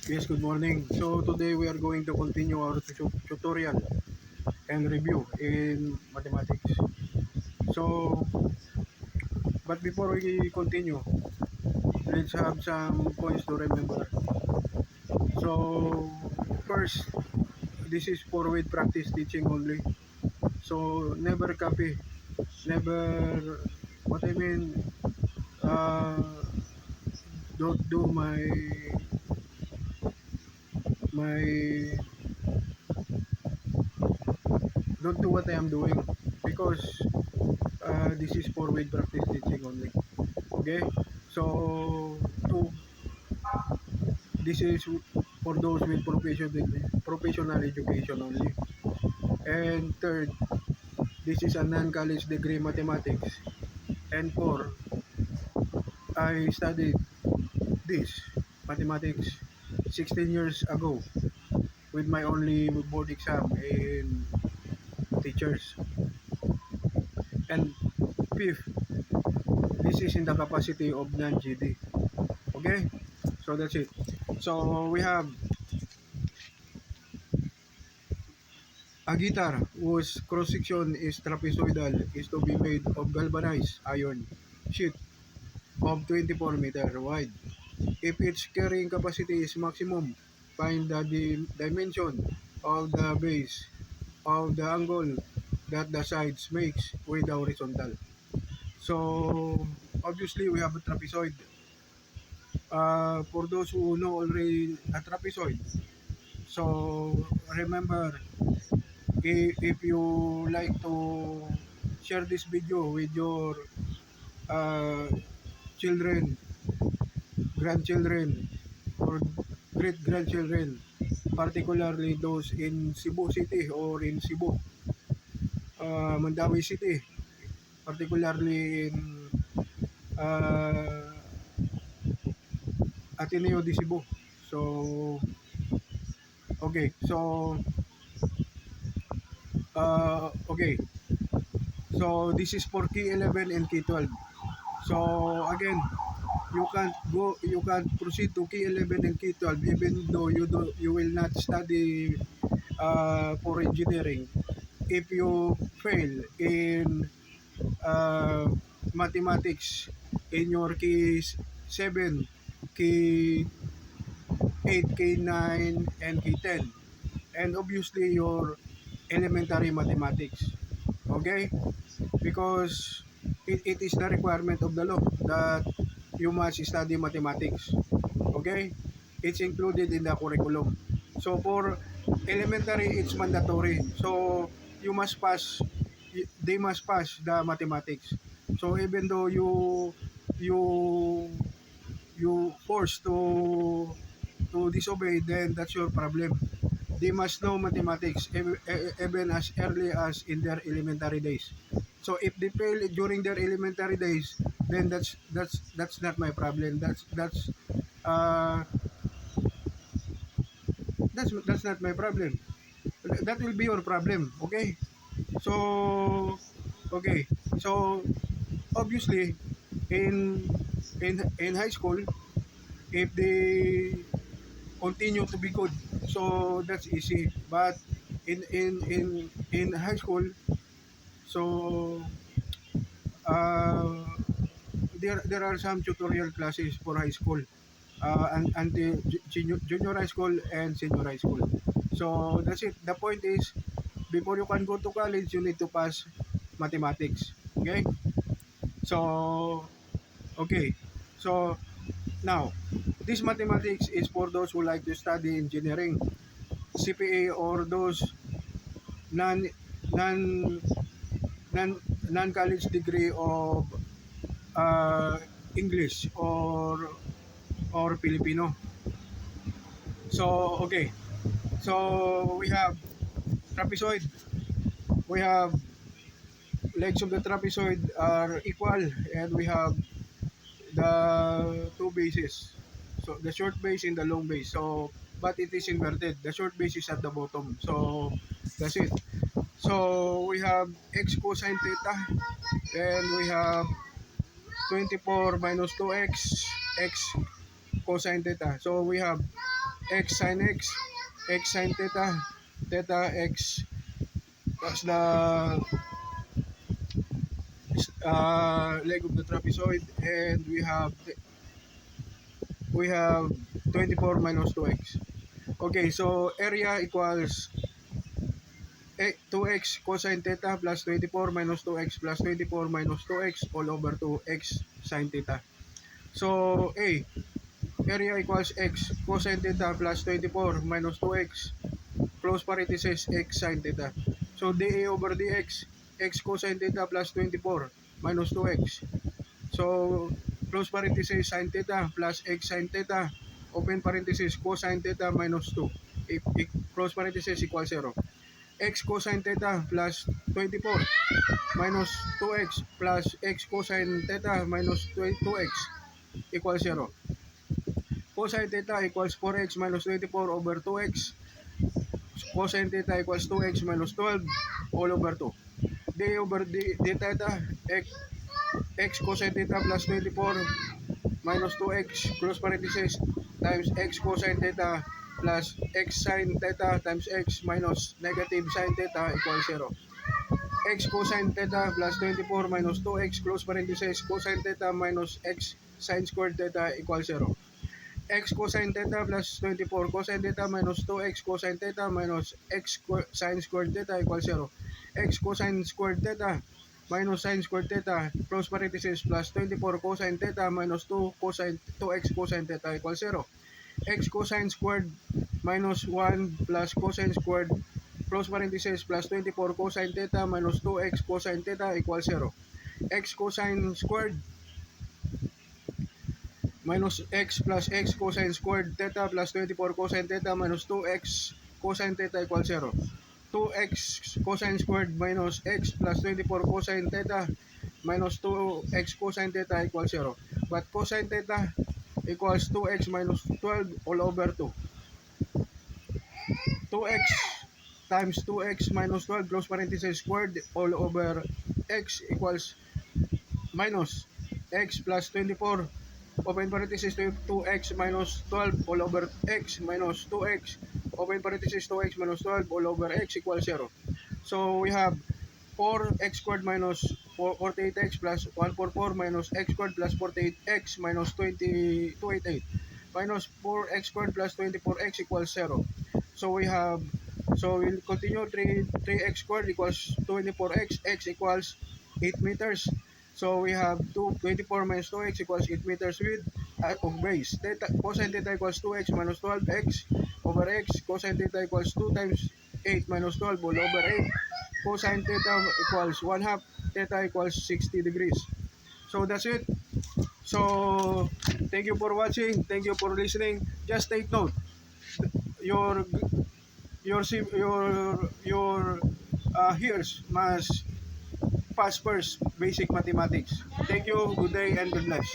Yes, good morning. So today we are going to continue our tutorial and review in mathematics. So, but before we continue, let's have some points to remember. So, first, this is for with practice teaching only. So, never copy, never, what I mean, uh, don't do my, don't do what I am doing because this is for with practice teaching only. Okay, so two, this is for those with professional education only. And third, this is a non-college degree mathematics. And four, I studied this mathematics 16 years ago with my only board exam in teachers. And fifth, this is in the capacity of non-GD. Okay, so that's it. So we have a guitar whose cross-section is trapezoidal is to be made of galvanized iron sheet of 24 meter wide. If its carrying capacity is maximum, find the dimension of the base of the angle that the sides makes with the horizontal. So obviously we have a trapezoid. For those who know already a trapezoid, so remember, if you like to share this video with your uh, children, grandchildren, or great grandchildren, particularly those in Cebu City or in Cebu, Mandawi City, particularly in uh, Ateneo de Cebu. So, okay, so, okay, so this is for key 11 and key 12. So, again, you can't proceed to key 11 and key 12 even though you will not study for engineering if you fail in uh, mathematics in your key 7, key 8, key 9, and key 10, and obviously your elementary mathematics. Okay, because it is the requirement of the law that you must study mathematics. Okay, it's included in the curriculum. So for elementary, it's mandatory. So you must pass, they must pass the mathematics. So even though you you forced to disobey, then that's your problem. They must know mathematics even as early as in their elementary days. So if they fail during their elementary days, then that's not my problem. Uh, that's not my problem. That will be your problem. Okay. So okay. So obviously in in high school, if they continue to be good, so that's easy. But in high school, so uh, there are some tutorial classes for high school, until junior high school and senior high school. So that's it. The point is, before you can go to college, you need to pass mathematics. Okay. So okay. So now, this mathematics is for those who like to study engineering, CPA, or those non non non non college degree of uh, English or Filipino. So okay, so we have trapezoid. We have legs of the trapezoid are equal, and we have the two bases. So the short base and the long base. So but it is inverted. The short base is at the bottom. So that's it. So we have x cosine theta, and we have 24 minus 2x x cosine theta. So we have x sine x sine theta, theta x, that's the leg of the trapezoid, and we have 24 minus 2x. Okay, so area equals 2x cosine theta plus 24 minus 2x plus 24 minus 2x all over 2x sine theta. So A, area equals x cosine theta plus 24 minus 2x close parenthesis x sine theta. So dA over dx, x cosine theta plus 24 minus 2x. So close parenthesis sine theta plus x sine theta, open parenthesis cosine theta minus 2. Close parenthesis equals 0. X cosine theta plus 24 minus 2x plus x cosine theta minus 2x equals 0. Cosine theta equals 4x minus 24 over 2x. Cosine theta equals 2x minus 12 all over 2. D over d theta, x cosine theta plus 24 minus 2x close parenthesis times x cosine theta plus x sine theta times x minus negative sine theta equals 0. X cosine theta plus 24 minus 2x close parenthesis cosine theta minus x sine squared theta equals 0. X cosine theta plus 24 cosine theta minus 2x cosine theta minus x sine squared theta equals 0. X cosine squared theta minus sine squared theta close parenthesis plus 24 cosine theta minus 2x cosine theta equals 0. X cosine squared minus 1 plus cosine squared close parenthesis plus 24 cosine theta minus 2x cosine theta equals 0. X cosine squared minus x plus x cosine squared theta plus 24 cosine theta minus 2x cosine theta equals 0. 2x cosine squared minus x plus 24 cosine theta minus 2x cosine theta equals 0. But cosine theta equals 2x minus 12 all over 2. 2x times 2x minus 12 close parenthesis squared all over x equals minus x plus 24 open parenthesis 2x minus 12 all over x minus 2x open parenthesis 2x minus 12 all over x equals 0. So we have 4x squared minus 48x plus 144 minus x squared plus 48x minus 288 minus 4x squared plus 24x equals 0. So we'll continue 3x squared equals 24x, x equals 8 meters. So we have 24 minus 2x equals 8 meters width of base. Theta, cosine theta equals 2x minus 12x over x. Cosine theta equals 2 times 8 minus 12 all over 8. Cosine theta equals 1 half. Theta equals 60 degrees. So that's it. So thank you for watching. Thank you for listening. Just take note. Your your ears must pass first basic mathematics. Thank you. Good day and God bless.